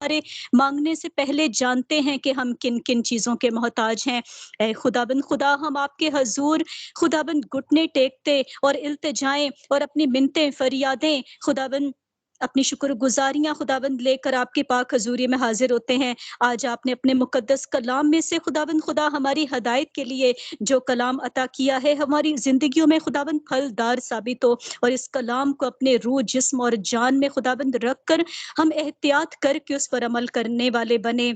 ہمارے مانگنے سے پہلے جانتے ہیں کہ ہم کن کن چیزوں کے محتاج ہیں۔ اے خداوند خدا، ہم آپ کے حضور خداوند گھٹنے ٹیکتے اور التجائیں اور اپنی منتیں فریادیں خداوند اپنی شکر گزاریاں خداوند لے کر آپ کے پاک حضوری میں حاضر ہوتے ہیں۔ آج آپ نے اپنے مقدس کلام میں سے خداوند خدا ہماری ہدایت کے لیے جو کلام عطا کیا ہے، ہماری زندگیوں میں خداوند پھلدار ثابت ہو، اور اس کلام کو اپنے روح، جسم اور جان میں خداوند رکھ کر ہم احتیاط کر کے اس پر عمل کرنے والے بنے۔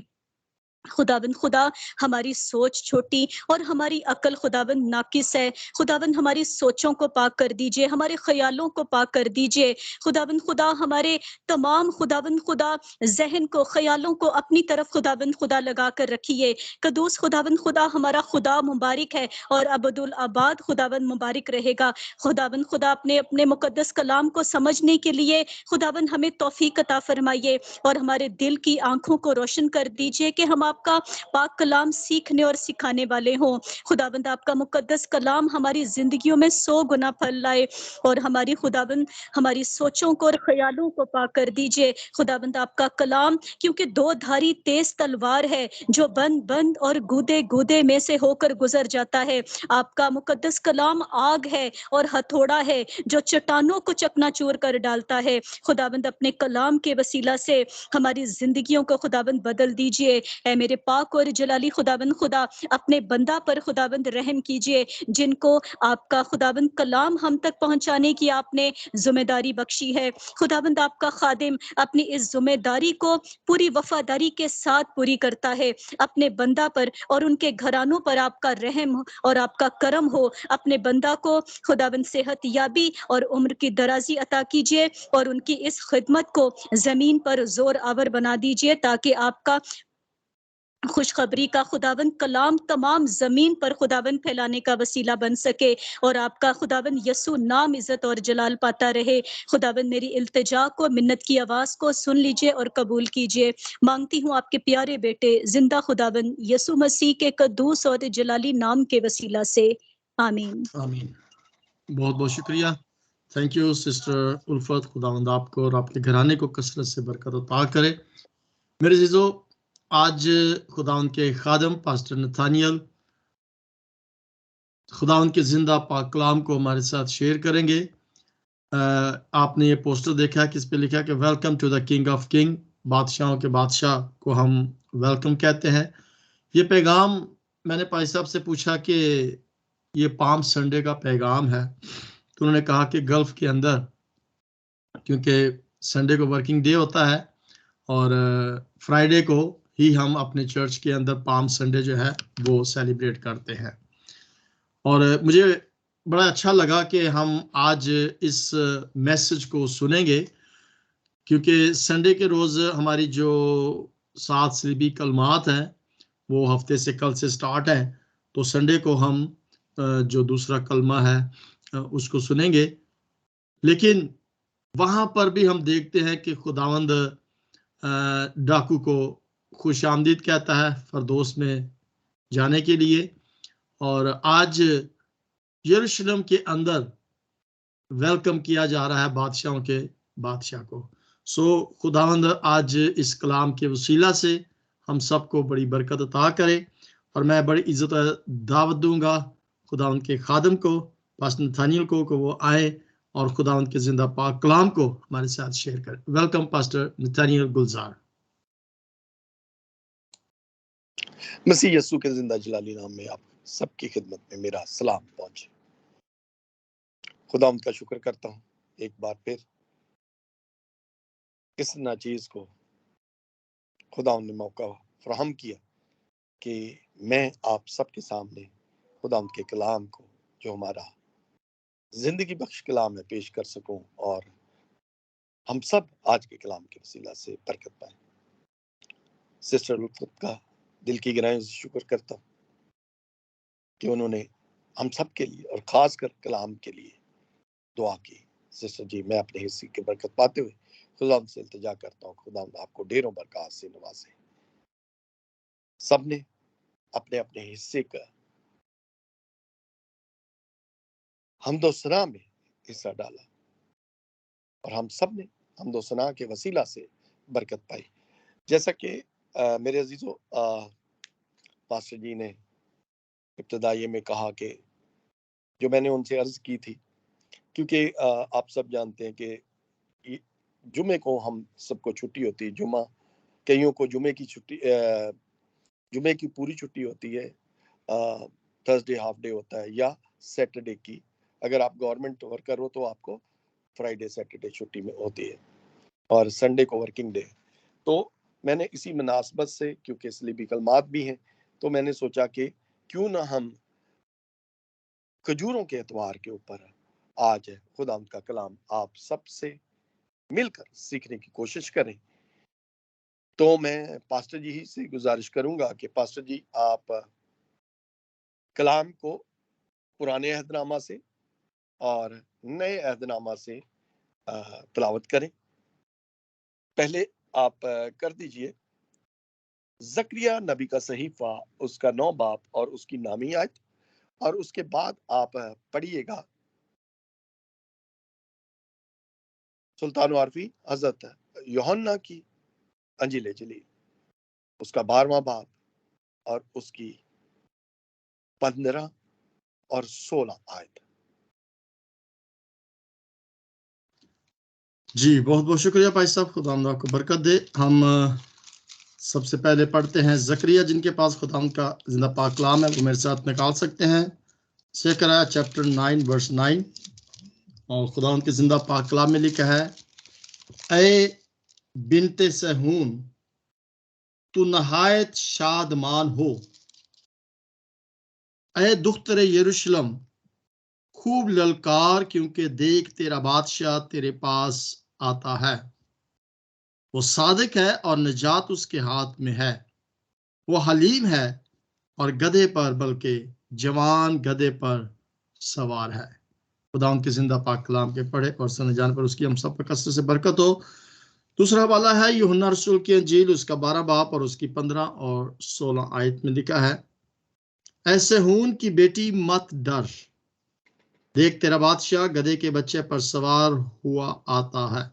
خداوند خدا، ہماری سوچ چھوٹی اور ہماری عقل خداوند ناقص ہے۔ خداوند ہماری سوچوں کو پاک کر دیجئے، ہمارے خیالوں کو پاک کر دیجئے۔ خداوند خدا، ہمارے تمام خداوند خدا ذہن کو، خیالوں کو اپنی طرف خداوند خدا لگا کر رکھیے۔ قدوس خداوند خدا، ہمارا خدا مبارک ہے اور ابدالآباد خداوند مبارک رہے گا۔ خداوند خدا، اپنے مقدس کلام کو سمجھنے کے لیے خداوند ہمیں توفیق عطا فرمائیے اور ہمارے دل کی آنکھوں کو روشن کر دیجئے کہ ہم آپ کا پاک کلام سیکھنے اور سکھانے والے ہوں۔ خداوند آپ کا مقدس کلام ہماری زندگیوں میں 100 گنا پھل لائے اور ہماری خداوند ہماری سوچوں کو اور خیالوں کو پاک کر دیجئے۔ خداوند آپ کا کلام کیونکہ 2 دھاری تیز تلوار ہے جو بند بند اور گودے گودے میں سے ہو کر گزر جاتا ہے۔ آپ کا مقدس کلام آگ ہے اور ہتھوڑا ہے جو چٹانوں کو چکنا چور کر ڈالتا ہے۔ خداوند اپنے کلام کے وسیلہ سے ہماری زندگیوں کو خداوند بدل دیجئے۔ اے میرے پاک اور جلالی خداوند خدا، اپنے بندہ پر خداوند رحم کیجئے جن کو آپ کا خداوند کلام ہم تک پہنچانے کی آپ نے ذمہ داری بخشی ہے۔ خداوند آپ کا خادم اپنی اس ذمہ داری کو پوری وفاداری کے ساتھ پوری کرتا ہے۔ اپنے بندہ پر اور ان کے گھرانوں پر آپ کا رحم اور آپ کا کرم ہو۔ اپنے بندہ کو خداوند صحت یابی اور عمر کی درازی عطا کیجئے اور ان کی اس خدمت کو زمین پر زور آور بنا دیجئے تاکہ آپ کا خوشخبری کا خداوند کلام تمام زمین پر خداوند پھیلانے کا وسیلہ بن سکے اور آپ کا خداوند یسوع نام عزت اور جلال پاتا رہے۔ خداوند میری التجا کو، منت کی آواز کو سن لیجئے اور قبول کیجئے۔ مانگتی ہوں آپ کے پیارے بیٹے زندہ خداوند یسوع مسیح کے قدوس اور جلالی نام کے وسیلہ سے، آمین۔ آمین۔ بہت بہت شکریہ، تھینک یو سسٹر الفت۔ خداوند آپ کو اور آپ کے گھرانے کو کثرت سے برکت عطا کرے۔ میرے عزیزو، آج خداوند کے خادم پاسٹر نتھانیل خداوند کے زندہ پاک کلام کو ہمارے ساتھ شیئر کریں گے۔ آپ نے یہ پوسٹر دیکھا کہ اس پہ لکھا کہ welcome to the king of king, بادشاہوں کے بادشاہ کو ہم ویلکم کہتے ہیں۔ یہ پیغام میں نے پائی صاحب سے پوچھا کہ یہ پام سنڈے کا پیغام ہے، تو انہوں نے کہا کہ گلف کے اندر کیونکہ سنڈے کو ورکنگ ڈے ہوتا ہے اور فرائیڈے کو ہی ہم اپنے چرچ کے اندر پام سنڈے جو ہے وہ سیلیبریٹ کرتے ہیں۔ اور مجھے بڑا اچھا لگا کہ ہم آج اس میسج کو سنیں گے، کیونکہ سنڈے کے روز ہماری جو 7 صلیبی کلمات ہیں وہ ہفتے سے کل سے سٹارٹ ہیں، تو سنڈے کو ہم جو دوسرا کلمہ ہے اس کو سنیں گے۔ لیکن وہاں پر بھی ہم دیکھتے ہیں کہ خداوند ڈاکو کو خوش آمدید کہتا ہے فردوس میں جانے کے لیے، اور آج یروشلم کے اندر ویلکم کیا جا رہا ہے بادشاہوں کے بادشاہ کو۔ خداوند آج اس کلام کے وسیلہ سے ہم سب کو بڑی برکت عطا کرے، اور میں بڑی عزت دعوت دوں گا خداوند کے خادم کو پاسٹر نتھانیل کو کہ وہ آئے اور خداوند کے زندہ پاک کلام کو ہمارے ساتھ شیئر کریں۔ ویلکم پاسٹر نتھانیل گلزار۔ مسیح یسوع کے زندہ جلالی نام میں آپ سب کی خدمت میں میرا سلام پہنچے۔ خداوند کا شکر کرتا ہوں ایک بار پھر اس ناچیز کو خداوند نے موقع فراہم کیا کہ میں آپ سب کے سامنے خداوند کے کلام کو جو ہمارا زندگی بخش کلام ہے پیش کر سکوں، اور ہم سب آج کے کلام کے وسیلہ سے برکت پائیں۔ سسٹر لطفت کا دل کی گہرائیوں سے شکر کرتا ہوں کہ انہوں نے ہم سب کے لیے اور خاص کر کلام کے لیے دعا کی۔ سسٹر جی، میں اپنے حصے کی برکت پاتے ہوئے خداوند سے التجا کرتا ہوں، خداوند آپ کو ڈھیروں برکات سے نوازے۔ سب نے اپنے اپنے حصے کا حمد و ثنا میں حصہ ڈالا، اور ہم سب نے حمد و ثنا کے وسیلہ سے برکت پائی۔ جیسا کہ میرے عزیزو پاسٹر جی نے ابتدائی میں کہا کہ جو میں نے ان سے عرض کی تھی، کیونکہ آپ سب جانتے ہیں کہ جمعے کو ہم سب کو چھٹی ہوتی ہے، جمعہ کئیوں کو جمعے کی چھٹی، جمعے کی پوری چھٹی ہوتی ہے، تھرسڈے ہاف ڈے ہوتا ہے، یا سیٹرڈے کی، اگر آپ گورنمنٹ ورکر ہو تو آپ کو فرائیڈے سیٹرڈے چھٹی میں ہوتی ہے، اور سنڈے کو ورکنگ ڈے۔ تو میں نے اسی مناسبت سے، کیونکہ سلیبی کلمات بھی ہیں، تو میں نے سوچا کہ کیوں نہ ہم کھجوروں کے اتوار کے اوپر آج خدا کا کلام آپ سب سے مل کر سیکھنے کی کوشش کریں۔ تو میں پاسٹر جی ہی سے گزارش کروں گا کہ پاسٹر جی آپ کلام کو پرانے عہد نامہ سے اور نئے عہد نامہ سے تلاوت کریں۔ پہلے آپ کر دیجئے زکریا نبی کا صحیفہ، اس کا 9 باب اور اس کی نامی آیت، اور اس کے بعد آپ پڑھیے گا سلطان عارفی حضرت یوحنا کی انجیل جلیل، اس کا 12واں باب اور اس کی 15 اور 16 آیت۔ جی بہت بہت شکریہ بھائی صاحب، خدا آپ کو برکت دے۔ ہم سب سے پہلے پڑھتے ہیں زکریا، جن کے پاس خدا کا زندہ پاک کلام ہے وہ میرے ساتھ نکال سکتے ہیں، زکریا چیپٹر 9 ورس 9، اور خدا کے زندہ پاک کلام میں لکھا ہے، اے بنت سہون تو نہایت شادمان ہو، اے دختر یروشلم خوب للکار، کیونکہ دیکھ تیرا بادشاہ تیرے پاس آتا ہے، وہ صادق ہے اور نجات اس کے ہاتھ میں ہے، وہ حلیم ہے اور گدھے پر، بلکہ جوان گدھے پر سوار ہے۔ خدا ان کے زندہ پاک کلام کے پڑھے اور سمجھ جان پر اس کی ہم سب پر کثرت سے برکت ہو۔ دوسرا والا ہے یوحنا رسول کی انجیل، اس کا 12 باب اور اس کی 15 اور 16 آیت میں لکھا ہے، اے صہیون کی بیٹی مت ڈر، دیکھ تیرا بادشاہ گدھے کے بچے پر سوار ہوا آتا ہے۔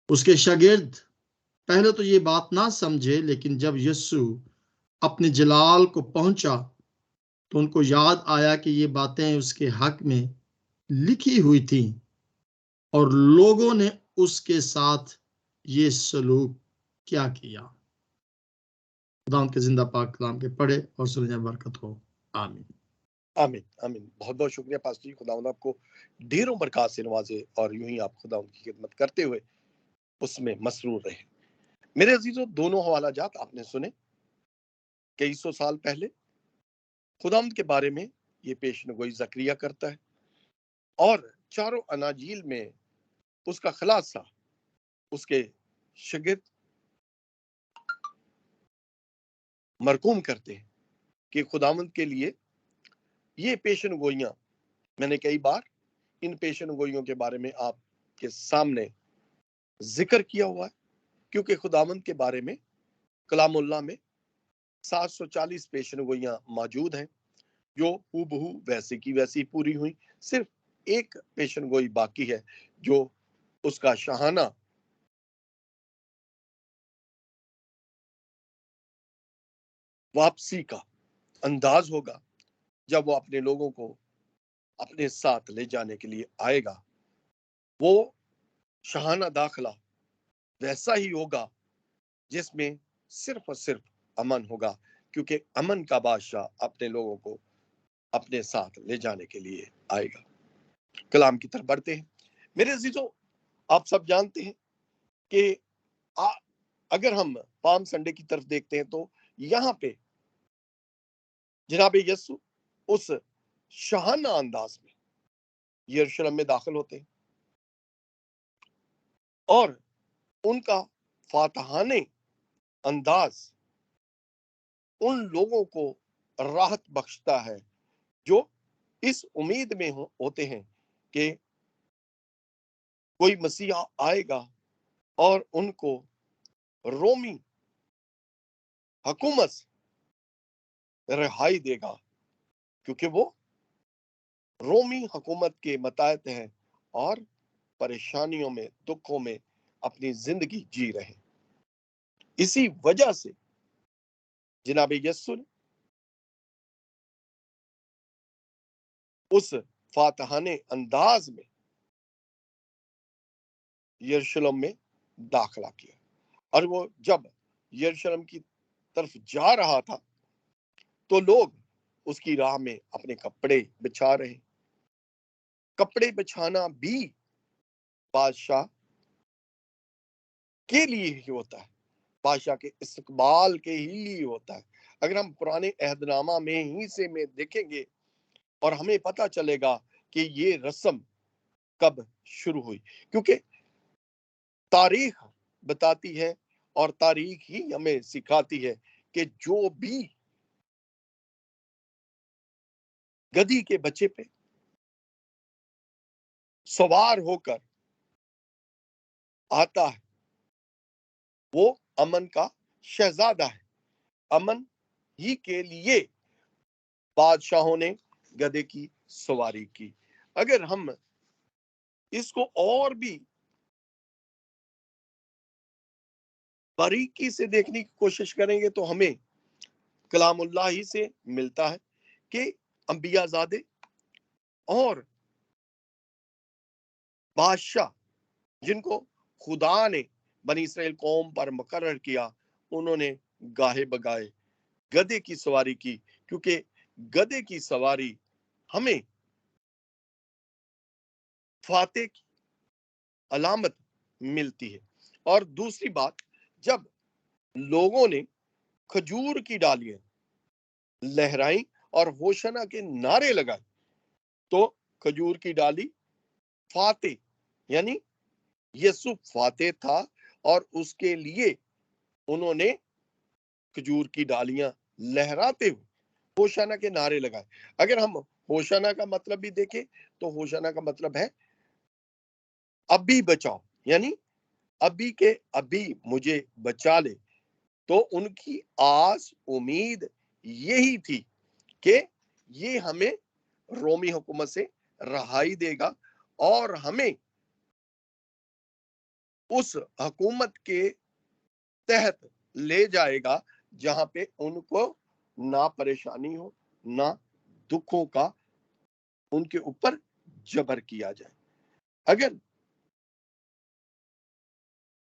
اس کے شاگرد پہلے تو یہ بات نہ سمجھے، لیکن جب یسوع اپنے جلال کو پہنچا تو ان کو یاد آیا کہ یہ باتیں اس کے حق میں لکھی ہوئی تھیں، اور لوگوں نے اس کے ساتھ یہ سلوک کیا کیا۔ خدا کے زندہ پاک کلام کے پڑھے اور سننے برکت ہو، آمین آمین آمین۔ بہت بہت شکریہ پاسٹر جی، خدا آپ کو ڈھیروں برکات سے نوازے، اور یوں ہی آپ خدا ان کی خدمت کرتے ہوئے اس میں مسرور رہے۔ میرے عزیزو، دونوں حوالہ جات آپ نے سنے، کئی سو سال پہلے خداوند کے بارے میں یہ پیشن گوئی زکریا کرتا ہے، اور چاروں اناجیل میں اس کا خلاصہ اس کے شاگرد مرقوم کرتے ہیں کہ خداوند کے لیے یہ پیشن گوئیاں، میں نے کئی بار ان پیشن گوئیوں کے بارے میں آپ کے سامنے ذکر کیا ہوا ہے، کیونکہ خداوند کے بارے میں کلام اللہ میں 740 پیشن گوئیاں موجود ہیں، جو ہو بہو ویسے کی ویسی پوری ہوئی۔ صرف ایک پیشن گوئی باقی ہے، جو اس کا شاہانہ واپسی کا انداز ہوگا، جب وہ اپنے لوگوں کو اپنے ساتھ لے جانے کے لیے آئے گا۔ وہ شاہانہ داخلہ ویسا ہی ہوگا جس میں صرف اور صرف امن ہوگا، کیونکہ امن کا بادشاہ اپنے لوگوں کو اپنے ساتھ لے جانے کے لیے آئے گا۔ کلام کی طرف بڑھتے ہیں۔ میرے عزیزوں، آپ سب جانتے ہیں کہ اگر ہم پام سنڈے کی طرف دیکھتے ہیں تو یہاں پہ جناب یسوع اس شاہانہ انداز میں یروشلم میں داخل ہوتے ہیں، اور ان کا فاتحانہ انداز ان لوگوں کو راحت بخشتا ہے جو اس امید میں ہوتے ہیں کہ کوئی مسیحا آئے گا اور ان کو رومی حکومت سے رہائی دے گا، کیونکہ وہ رومی حکومت کے متحد ہیں اور پریشانیوں میں، دکھوں میں اپنی زندگی جی رہے ہیں۔ اسی وجہ سے جناب یسوع نے اس فاتحانہ انداز میں یروشلم میں داخلہ کیا، اور وہ جب یروشلم کی طرف جا رہا تھا تو لوگ اس کی راہ میں اپنے کپڑے بچھا رہے۔ کپڑے بچھانا بھی بادشاہ کے لیے ہی ہوتا ہے، بادشاہ کے استقبال کے ہی لیے ہوتا ہے۔ اگر ہم پرانے عہد نامہ میں ہی سے میں دیکھیں گے اور ہمیں پتہ چلے گا کہ یہ رسم کب شروع ہوئی، کیونکہ تاریخ بتاتی ہے اور تاریخ ہی ہمیں سکھاتی ہے کہ جو بھی گدھی کے بچے پہ سوار ہو کر آتا ہے وہ امن کا شہزادہ ہے۔ امن ہی کے لیے بادشاہوں نے گدھے کی سواری کی۔ اگر ہم اس کو اور بھی باریکی سے دیکھنے کی کوشش کریں گے تو ہمیں کلام اللہ ہی سے ملتا ہے کہ انبیاء زادے اور بادشاہ جن کو خدا نے بنی اسرائیل قوم پر مقرر کیا، انہوں نے گاہے بگائے گدھے کی سواری کی، کیونکہ گدھے کی سواری ہمیں فاتح کی علامت ملتی ہے۔ اور دوسری بات، جب لوگوں نے کھجور کی ڈالیاں لہرائیں اور ہوشنا کے نعرے لگائے تو کھجور کی ڈالی فاتح، یعنی یسوع فاتح تھا اور اس کے لیے انہوں نے کھجور کی ڈالیاں لہراتے ہوئے ہوشنا کے نعرے لگائے۔ اگر ہم ہوشنا کا مطلب بھی دیکھیں تو ہوشنا کا مطلب ہے ابھی بچاؤ، یعنی ابھی کے ابھی مجھے بچا لے۔ تو ان کی آس امید یہی تھی کہ یہ ہمیں رومی حکومت سے رہائی دے گا اور ہمیں اس حکومت کے تحت لے جائے گا جہاں پہ ان کو نہ پریشانی ہو، نہ دکھوں کا ان کے اوپر جبر کیا جائے۔ اگر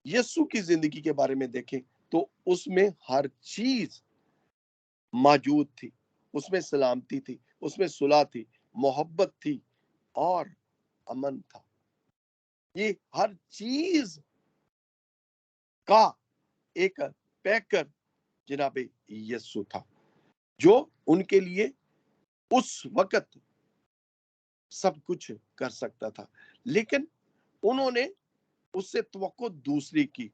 یسوع کی زندگی کے بارے میں دیکھیں تو اس میں ہر چیز موجود تھی، اس میں سلامتی تھی، اس میں صلح تھی، محبت تھی اور امن تھا۔ یہ ہر چیز کا ایک پیکر جناب یسوع تھا جو ان کے لیے اس وقت سب کچھ کر سکتا تھا، لیکن انہوں نے اس سے توقع دوسری کی۔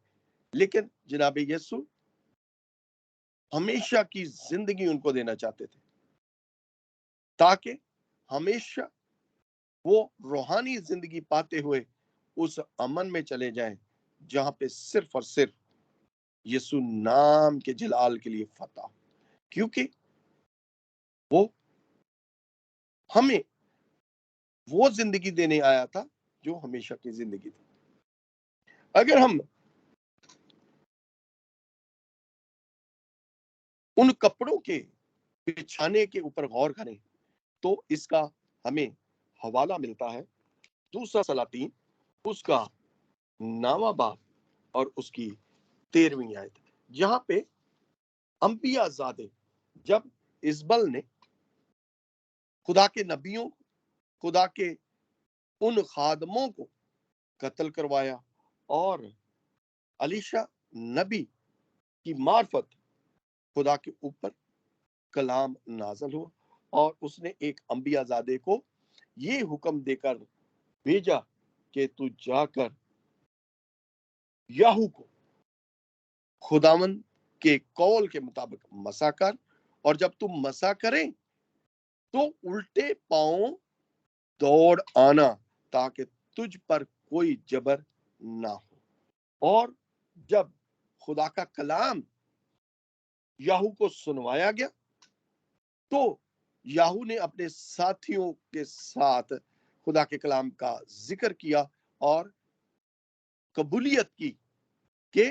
لیکن جناب یسوع ہمیشہ کی زندگی ان کو دینا چاہتے تھے تاکہ ہمیشہ وہ روحانی زندگی پاتے ہوئے اس امن میں چلے جائیں جہاں پہ صرف اور صرف یسوع نام کے جلال کے لیے فتح، کیونکہ وہ ہمیں وہ زندگی دینے آیا تھا جو ہمیشہ کی زندگی تھی۔ اگر ہم ان کپڑوں کے بچھانے کے اوپر غور کریں تو اس کا ہمیں حوالہ ملتا ہے دوسرا سلاطین اس کا 9واں باب اور اس کی 13ویں آیت، جہاں پہ انبیاء زادے جب ازبل نے خدا کے نبیوں، خدا کے ان خادموں کو قتل کروایا اور الیشا نبی کی معرفت خدا کے اوپر کلام نازل ہوا اور اس نے ایک انبیاء زادے کو یہ حکم دے کر بھیجا کہ تو جا کر یاہو کو خداوند کے قول کے مطابق مسا کر، اور جب تم مسا کریں تو الٹے پاؤں دوڑ آنا تاکہ تجھ پر کوئی جبر نہ ہو۔ اور جب خدا کا کلام یاہو کو سنوایا گیا تو یاہو نے اپنے ساتھیوں کے ساتھ خدا کے کلام کا ذکر کیا اور قبولیت کی کہ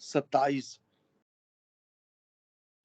27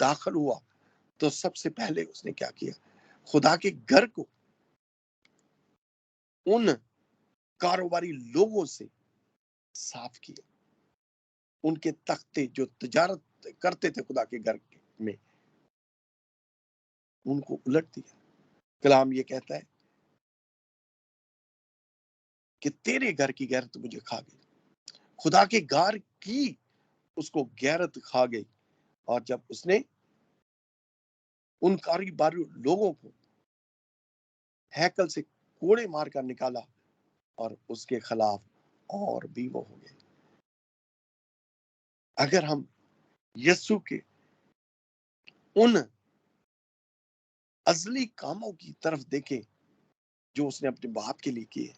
داخل ہوا تو سب سے پہلے اس نے کیا کیا؟ خدا کے گھر کو ان کاروباری لوگوں سے صاف کیا، ان کے تختے جو تجارت کرتے تھے خدا کے گھر میں ان کو الٹ دیا۔ کلام یہ کہتا ہے کہ تیرے گھر کی غیرت مجھے کھا گئی۔ خدا کے گھر کی اس کو غیرت کھا گئی، اور جب اس نے ان کاروباری لوگوں کو ہیکل سے کوڑے مار کر نکالا اور اس کے خلاف اور بھی وہ ہو گئے۔ اگر ہم یسوع کے ان ازلی کاموں کی طرف دیکھیں جو اس نے اپنے باپ کے لیے کیے،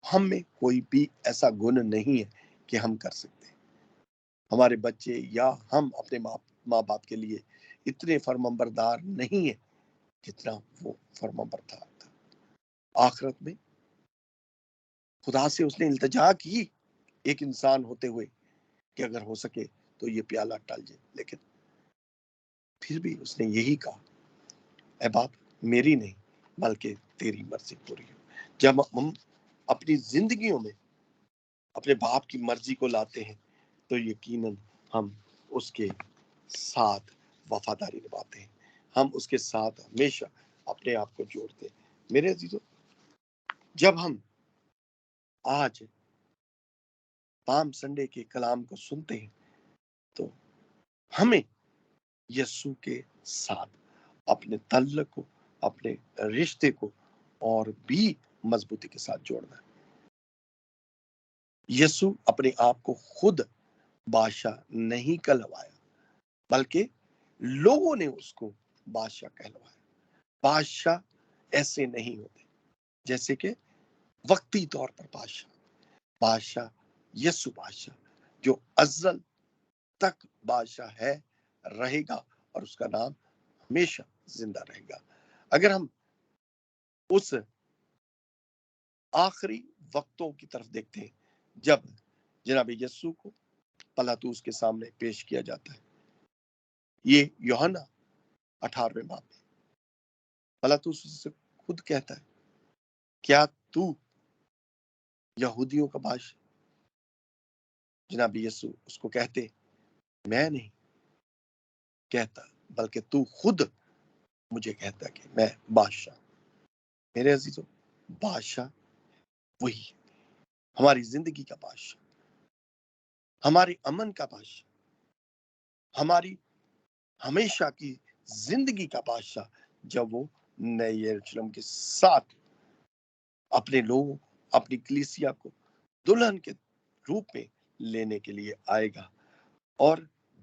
ہم میں کوئی بھی ایسا گن نہیں ہے کہ ہم کر سکتے ہیں۔ ہمارے بچے یا ہم اپنے ماں باپ کے لیے اتنے فرمانبردار نہیں ہیں جتنا وہ فرمانبردار تھا۔ آخرت میں خدا سے اس نے التجا کی ایک انسان ہوتے ہوئے کہ اگر ہو سکے تو یہ پیالہ ٹل جائے، لیکن پھر بھی اس نے یہی کہا، اے باپ میری نہیں بلکہ تیری مرضی پوری ہو۔ جب ہم اپنی زندگیوں میں اپنے باپ کی مرضی کو لاتے ہیں تو یقیناً ہم اس کے ساتھ وفاداری نبھاتے ہیں، ہم اس کے ساتھ ہمیشہ اپنے آپ کو جوڑتے ہیں۔ میرے عزیزو، جب ہم آج پام سنڈے کے کلام کو سنتے ہیں تو ہمیں یسوع کے ساتھ اپنے تعلق کو، اپنے رشتے کو اور بھی مضبوطی کے ساتھ جوڑنا ہے۔ یسوع اپنے آپ کو خود بادشاہ نہیں کہلوایا بلکہ لوگوں نے اس کو بادشاہ کہلوایا۔ بادشاہ ایسے نہیں ہوتے جیسے کہ وقتی طور پر بادشاہ یسوع بادشاہ جو ازل تک بادشاہ ہے، رہے گا، اور اس کا نام ہمیشہ زندہ رہے گا۔ اگر ہم اس آخری وقتوں کی طرف دیکھتے ہیں جب جناب یسوع کو پلاطوس کے سامنے پیش کیا جاتا ہے، یہ یوحنا 18ویں باب میں پلاطوس سے خود کہتا ہے، کیا تو یہودیوں کا بادشاہ؟ جناب یسوع اس کو کہتے، میں نہیں کہتا بلکہ تو خود مجھے کہتا کہ میں بادشاہ۔ میرے عزیزو، بادشاہ وہی ہے، ہماری زندگی کا بادشاہ، ہمارے امن کا بادشاہ، ہماری ہمیشہ کی زندگی کا بادشاہ، جب وہ نئے یروشلم کے ساتھ اپنے لوگوں، اپنی کلیسیا کو دلہن کے روپ میں لینے کے لیے آئے گا، اور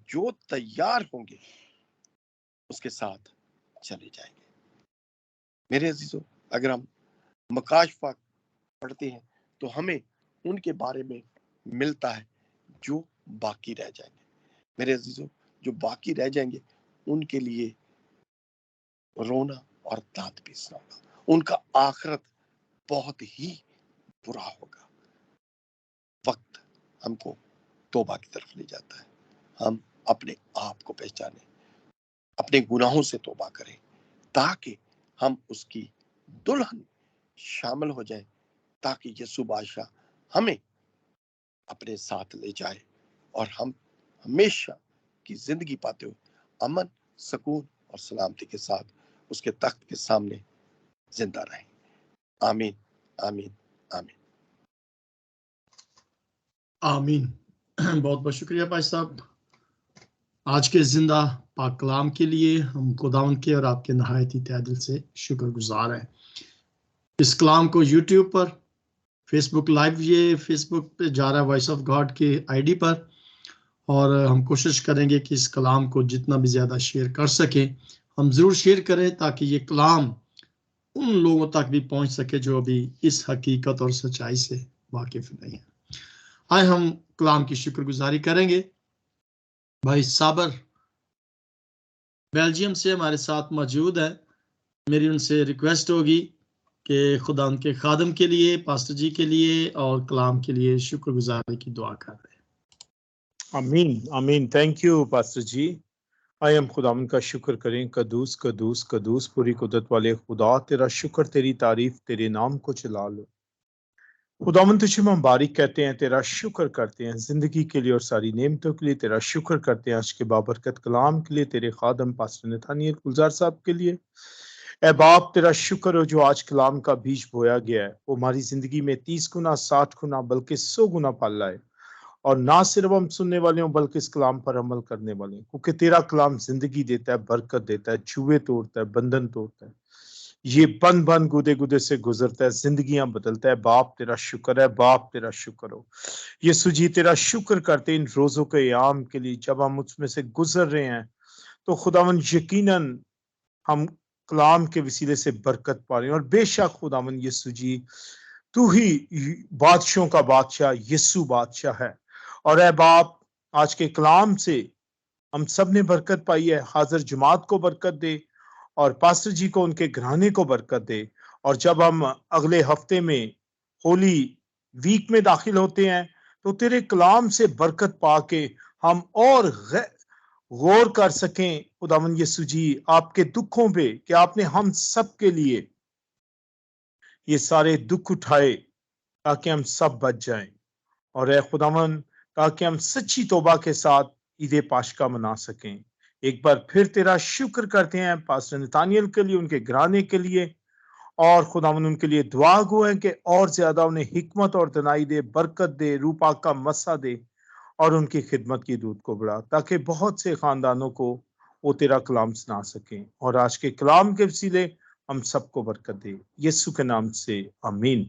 جو تیار ہوں گے اس کے ساتھ چلے جائیں گے۔ میرے عزیزو، اگر ہم مکاشفہ پڑھتے ہیں تو ہمیں ان کے بارے میں ملتا ہے جو باقی رہ جائیں گے۔ میرے عزیزو، جو باقی رہ جائیں گے ان کے لیے رونا اور دانت پیسنا ہوگا، ان کا آخرت بہت ہی برا ہوگا۔ وقت ہم کو توبہ کی طرف لے جاتا ہے، ہم اپنے آپ کو پہچانیں، اپنے گناہوں سے توبہ کریں تاکہ ہم اس کی دلہن شامل ہو جائیں، تاکہ یسوع بادشاہ ہمیں اپنے ساتھ لے جائے اور ہم ہمیشہ کی زندگی پاتے ہوئے امن، سکون اور سلامتی کے ساتھ اس کے تخت کے سامنے زندہ رہیں۔ آمین، آمین، آمین، آمین۔ بہت بہت شکریہ بھائی صاحب آج کے زندہ پاک کلام کے لیے۔ ہم خداوند کے اور آپ کے نہایت ہی تہ دل سے شکر گزار ہیں۔ اس کلام کو یوٹیوب پر، فیس بک لائیو، یہ فیس بک پہ جا رہا ہے وائس آف گاڈ کے آئی ڈی پر، اور ہم کوشش کریں گے کہ اس کلام کو جتنا بھی زیادہ شیئر کر سکیں ہم ضرور شیئر کریں، تاکہ یہ کلام ان لوگوں تک بھی پہنچ سکے جو ابھی اس حقیقت اور سچائی سے واقف نہیں ہیں۔ آئے ہم کلام کی شکر گزاری کریں گے۔ بھائی صابر بیلجیم سے ہمارے ساتھ موجود ہے، میری ان سے ریکویسٹ ہوگی کہ خدا ان کے خادم کے لیے، پاسٹر جی کے لیے اور کلام کے لیے شکر گزاری کی دعا کر رہے ہیں۔ آمین، آمین۔ تھینک یو پاسٹر جی۔ آئے ہم خداوند کا شکر کریں۔ قدوس قدوس قدوس پوری قدرت والے خدا، تیرا شکر، تیری تعریف، تیرے نام کو چلا لو۔ خداوند تجھے ہم بارک کہتے ہیں، تیرا شکر کرتے ہیں زندگی کے لیے اور ساری نعمتوں کے لیے، تیرا شکر کرتے ہیں آج کے بابرکت کلام کے لیے، تیرے خادم پاسٹر نتھانیل گلزار صاحب کے لیے۔ اے باپ تیرا شکر ہو جو آج کلام کا بیج بویا گیا ہے، وہ ہماری زندگی میں 30 گنا 60 گنا بلکہ 100 گنا پھل لائے، اور نہ صرف ہم سننے والے ہوں بلکہ اس کلام پر عمل کرنے والے ہیں، کیونکہ تیرا کلام زندگی دیتا ہے، برکت دیتا ہے، چوہے توڑتا ہے، بندھن توڑتا ہے، یہ بند بند گودے گودے سے گزرتا ہے، زندگیاں بدلتا ہے۔ باپ تیرا شکر ہے، باپ تیرا شکر ہو۔ یسوع جی تیرا شکر کرتے ان روزوں کے ایام کے لیے، جب ہم اس میں سے گزر رہے ہیں تو خداوند یقیناً ہم کلام کے وسیلے سے برکت پا رہے ہیں، اور بے شک خداوند یسوع جی تو ہی بادشاہوں کا بادشاہ یسوع بادشاہ ہے، اور اے باپ آج کے کلام سے ہم سب نے برکت پائی ہے۔ حاضر جماعت کو برکت دے، اور پاسٹر جی کو، ان کے گھرانے کو برکت دے، اور جب ہم اگلے ہفتے میں ہولی ویک میں داخل ہوتے ہیں تو تیرے کلام سے برکت پا کے ہم اور غور کر سکیں خداوند یسوع جی آپ کے دکھوں پہ، کہ آپ نے ہم سب کے لیے یہ سارے دکھ اٹھائے تاکہ ہم سب بچ جائیں، اور اے خداوند تاکہ ہم سچی توبہ کے ساتھ عید پاشکا منا سکیں۔ ایک بار پھر تیرا شکر کرتے ہیں پاسٹر نتھانیل کے لیے، ان کے گھرانے کے لیے، اور خداوند ان کے لیے دعا گو ہے کہ اور زیادہ انہیں حکمت اور دانائی دے، برکت دے، روح پاک کا مسا دے، اور ان کی خدمت کی دودھ کو بڑھا، تاکہ بہت سے خاندانوں کو وہ تیرا کلام سنا سکیں، اور آج کے کلام کے وسیلے ہم سب کو برکت دے، یسوع کے نام سے آمین۔